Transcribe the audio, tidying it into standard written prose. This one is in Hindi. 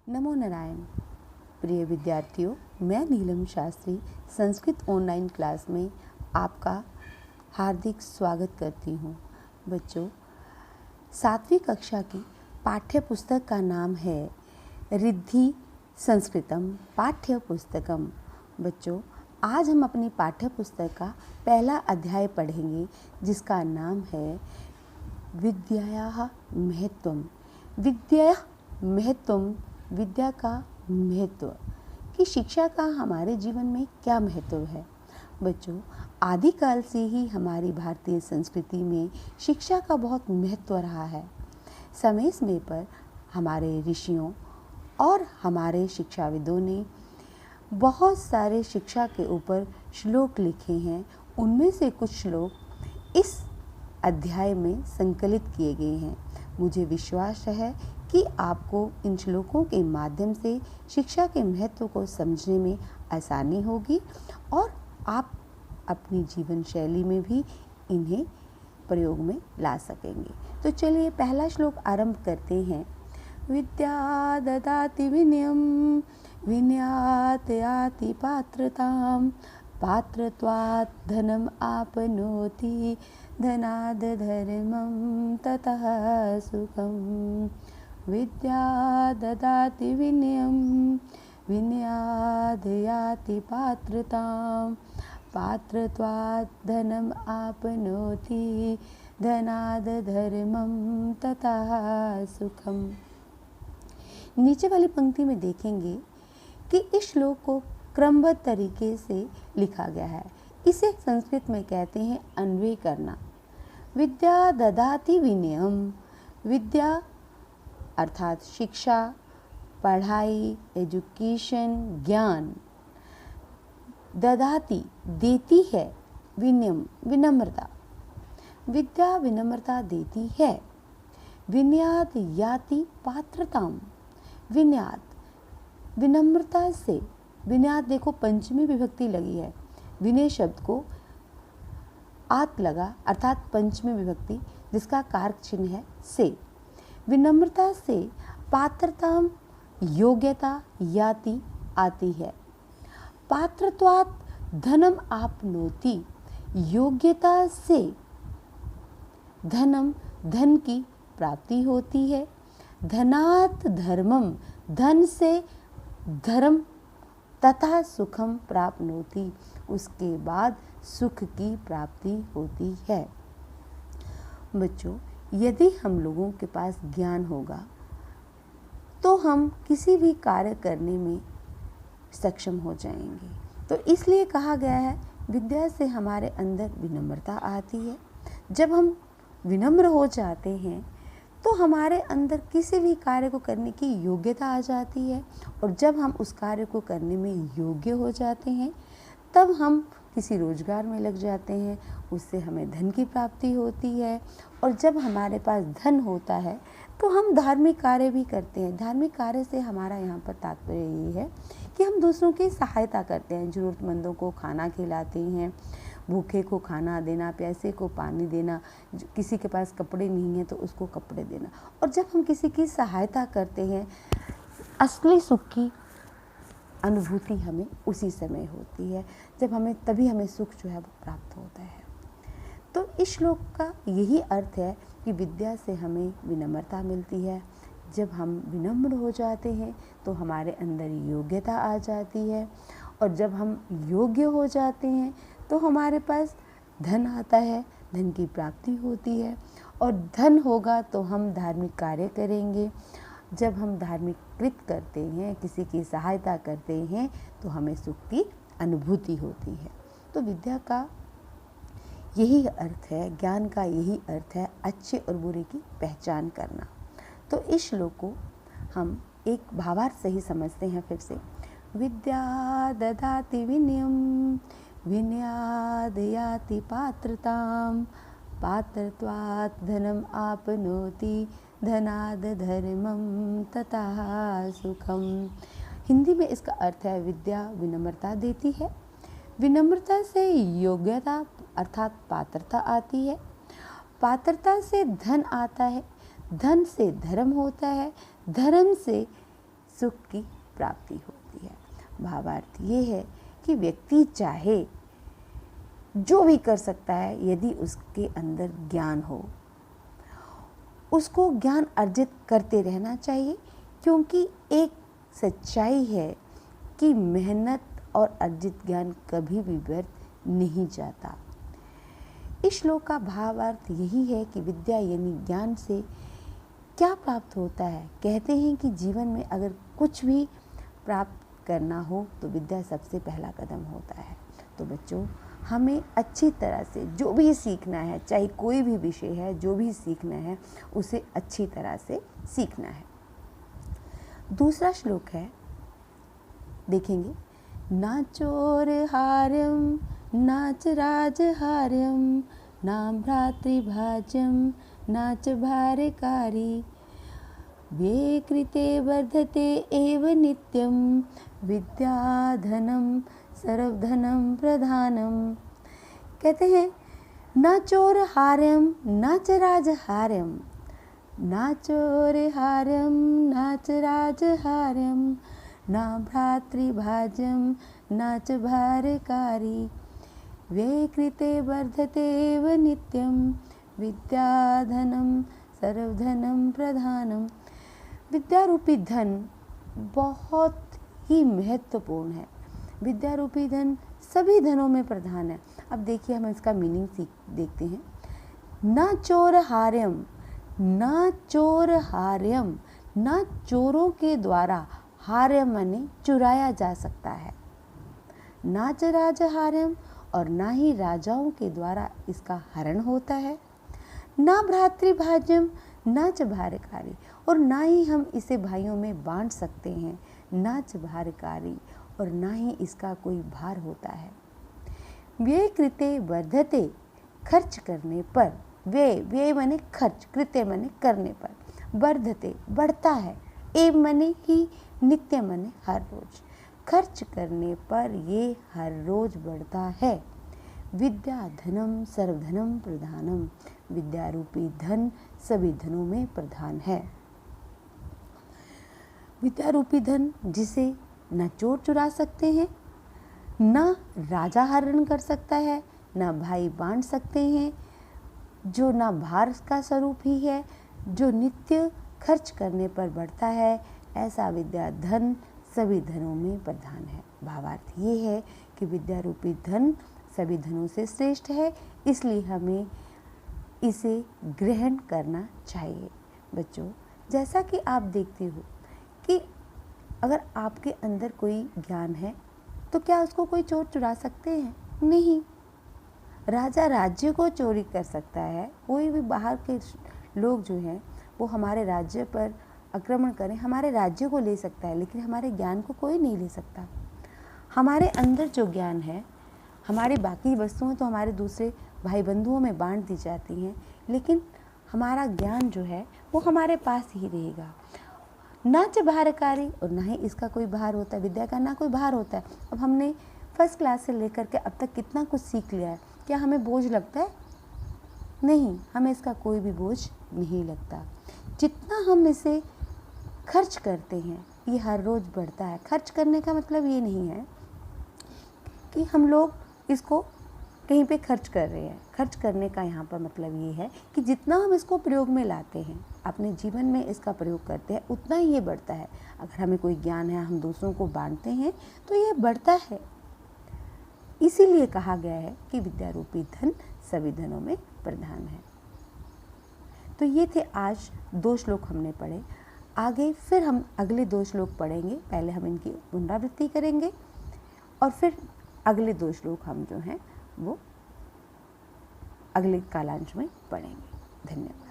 नमो नारायण। प्रिय विद्यार्थियों, मैं नीलम शास्त्री संस्कृत ऑनलाइन क्लास में आपका हार्दिक स्वागत करती हूँ। बच्चों, 7वीं कक्षा की पाठ्य पुस्तक का नाम है रिद्धि संस्कृतम पाठ्य पुस्तकम। बच्चों, आज हम अपनी पाठ्य पुस्तक का पहला अध्याय पढ़ेंगे जिसका नाम है विद्यायाः महत्वम। विद्यायाः महत्वम, विद्या का महत्व, कि शिक्षा का हमारे जीवन में क्या महत्व है। बच्चों, आदिकाल से ही हमारी भारतीय संस्कृति में शिक्षा का बहुत महत्व रहा है। समय समय पर हमारे ऋषियों और हमारे शिक्षाविदों ने बहुत सारे शिक्षा के ऊपर श्लोक लिखे हैं। उनमें से कुछ श्लोक इस अध्याय में संकलित किए गए हैं। मुझे विश्वास है कि आपको इन श्लोकों के माध्यम से शिक्षा के महत्व को समझने में आसानी होगी और आप अपनी जीवन शैली में भी इन्हें प्रयोग में ला सकेंगे। तो चलिए पहला श्लोक आरंभ करते हैं। विद्या ददाति विनयम, विनयात् याति पात्रताम, पात्रत्वात् धनम आपनोति, धनाद् धर्मं ततः सुखम्। विद्या ददाति विनयम, विनयाद् याति पात्रतां, पात्रत्वात् धनम आपनोति, धनाद् धर्मं ततः सुखम्। नीचे वाली पंक्ति में देखेंगे कि इस श्लोक को क्रमबद्ध तरीके से लिखा गया है। इसे संस्कृत में कहते हैं अन्वय करना। विद्या ददाति विनयम, विद्या अर्थात शिक्षा, पढ़ाई, एजुकेशन, ज्ञान, ददाति देती है, विनयम विनम्रता, विद्या विनम्रता देती है। विनयात् याति पात्रताम, विनयात् विनम्रता से, विनयात् देखो पंचमी विभक्ति लगी है, विनय शब्द को आत लगा अर्थात पंचमी विभक्ति जिसका कारक चिन्ह है से। विनम्रता से पात्रताम योग्यता याति आती है। पात्रत्वात् धनम आपनोति, योग्यता से धनम धन की प्राप्ति होती है। धनात् धर्मम, धन से धर्म, तथा सुखम प्राप्नोति, उसके बाद सुख की प्राप्ति होती है। बच्चों, यदि हम लोगों के पास ज्ञान होगा तो हम किसी भी कार्य करने में सक्षम हो जाएंगे। तो इसलिए कहा गया है विद्या से हमारे अंदर विनम्रता आती है। जब हम विनम्र हो जाते हैं तो हमारे अंदर किसी भी कार्य को करने की योग्यता आ जाती है, और जब हम उस कार्य को करने में योग्य हो जाते हैं तब हम किसी रोजगार में लग जाते हैं, उससे हमें धन की प्राप्ति होती है। और जब हमारे पास धन होता है तो हम धार्मिक कार्य भी करते हैं। धार्मिक कार्य से हमारा यहाँ पर तात्पर्य यही है कि हम दूसरों की सहायता करते हैं, ज़रूरतमंदों को खाना खिलाते हैं, भूखे को खाना देना, प्यासे को पानी देना, किसी के पास कपड़े नहीं हैं तो उसको कपड़े देना। और जब हम किसी की सहायता करते हैं, असली सुख की अनुभूति हमें उसी समय होती है, जब तभी हमें सुख जो है वो प्राप्त होता है। तो इस श्लोक का यही अर्थ है कि विद्या से हमें विनम्रता मिलती है। जब हम विनम्र हो जाते हैं तो हमारे अंदर योग्यता आ जाती है, और जब हम योग्य हो जाते हैं तो हमारे पास धन आता है, धन की प्राप्ति होती है, और धन होगा तो हम धार्मिक कार्य करेंगे। जब हम धार्मिक कृत करते हैं, किसी की सहायता करते हैं, तो हमें सुख की अनुभूति होती है। तो विद्या का यही अर्थ है, ज्ञान का यही अर्थ है, अच्छे और बुरे की पहचान करना। तो इस श्लोक को हम एक भावार्थ से ही समझते हैं फिर से। विद्या ददाति विनयम, विनयाद् याति पात्रताम, पात्रत्वात् धनम आपनोति, धनाद् धर्मं ततः सुखम। हिंदी में इसका अर्थ है विद्या विनम्रता देती है, विनम्रता से योग्यता अर्थात पात्रता आती है, पात्रता से धन आता है, धन से धर्म होता है, धर्म से सुख की प्राप्ति होती है। भावार्थ ये है कि व्यक्ति चाहे जो भी कर सकता है यदि उसके अंदर ज्ञान हो। उसको ज्ञान अर्जित करते रहना चाहिए, क्योंकि एक सच्चाई है कि मेहनत और अर्जित ज्ञान कभी भी व्यर्थ नहीं जाता। इस श्लोक का भावार्थ यही है कि विद्या यानी ज्ञान से क्या प्राप्त होता है। कहते हैं कि जीवन में अगर कुछ भी प्राप्त करना हो तो विद्या सबसे पहला कदम होता है। तो बच्चों, हमें अच्छी तरह से जो भी सीखना है, चाहे कोई भी विषय है, जो भी सीखना है उसे अच्छी तरह से सीखना है। दूसरा श्लोक है, देखेंगे, नाचोर हार्यम नाच राजहार्यम नाम भ्रातृभाज्यम नाच भारकारी वे कृते वर्धते एव नित्यम विद्याधनम सर्वधनम प्रधानम। कहते हैं, न चोर हार्यम नाच राजहार्यम, न चोर हार्यम नाच राजहार्यम ना भ्रातृभाज्यम नाच भारकारी वे कृते वर्धते एव नित्यम विद्याधनम सर्वधनम प्रधानम। विद्या रूपी धन बहुत ही महत्वपूर्ण है। विद्या रूपी धन सभी धनों में प्रधान है। अब देखिए, हम इसका मीनिंग देखते हैं। न चोर हार्यम, न चोर हार्यम, न चोरों के द्वारा हार्यम माने चुराया जा सकता है, नाच राजहार्यम और ना ही राजाओं के द्वारा इसका हरण होता है, ना भ्रातृभाज्यम नाच भारकारी, और ना ही हम इसे भाइयों में बांट सकते हैं, नाच भारकारी, और ना ही इसका कोई भार होता है। व्यय कृते वर्धते, खर्च करने पर, व्यय माने खर्च, कृते माने करने पर, वर्धते बढ़ता है, एव माने ही, नित्य माने हर रोज, खर्च करने पर ये हर रोज बढ़ता है। विद्या धनम सर्वधनम प्रधानम, विद्या रूपी धन सभी धनों में प्रधान है। विद्या रूपी धन जिसे न चोर चुरा सकते हैं, न राजा हरण कर सकता है, न भाई बांट सकते हैं, जो न भार का स्वरूप ही है, जो नित्य खर्च करने पर बढ़ता है, ऐसा विद्या धन सभी धनों में प्रधान है। भावार्थ ये है कि विद्या रूपी धन सभी धनों से श्रेष्ठ है, इसलिए हमें इसे ग्रहण करना चाहिए। बच्चों, जैसा कि आप देखते हो कि अगर आपके अंदर कोई ज्ञान है तो क्या उसको कोई चोर चुरा सकते हैं? नहीं। राजा राज्य को चोरी कर सकता है, कोई भी बाहर के लोग जो हैं वो हमारे राज्य पर आक्रमण करें, हमारे राज्य को ले सकता है, लेकिन हमारे ज्ञान को कोई नहीं ले सकता। हमारे अंदर जो ज्ञान है, हमारी बाकी वस्तुएं तो हमारे दूसरे भाई बंधुओं में बांट दी जाती हैं, लेकिन हमारा ज्ञान जो है वो हमारे पास ही रहेगा। नाच भारकारी, और ना ही इसका कोई भार होता है, विद्या का ना कोई भार होता है। अब हमने फर्स्ट क्लास से लेकर के अब तक कितना कुछ सीख लिया है, क्या हमें बोझ लगता है? नहीं, हमें इसका कोई भी बोझ नहीं लगता। जितना हम इसे खर्च करते हैं ये हर रोज़ बढ़ता है। खर्च करने का मतलब ये नहीं है कि हम लोग इसको कहीं पे खर्च कर रहे हैं। खर्च करने का यहाँ पर मतलब ये है कि जितना हम इसको प्रयोग में लाते हैं, अपने जीवन में इसका प्रयोग करते हैं, उतना ही ये बढ़ता है। अगर हमें कोई ज्ञान है, हम दूसरों को बांटते हैं तो ये बढ़ता है। इसीलिए कहा गया है कि विद्या रूपी धन सभी धनों में प्रधान है। तो ये थे आज 2 श्लोक हमने पढ़े। आगे फिर हम अगले 2 श्लोक पढ़ेंगे। पहले हम इनकी पुनरावृत्ति करेंगे और फिर अगले 2 श्लोक हम जो हैं वो अगले कालांश में पढ़ेंगे। धन्यवाद।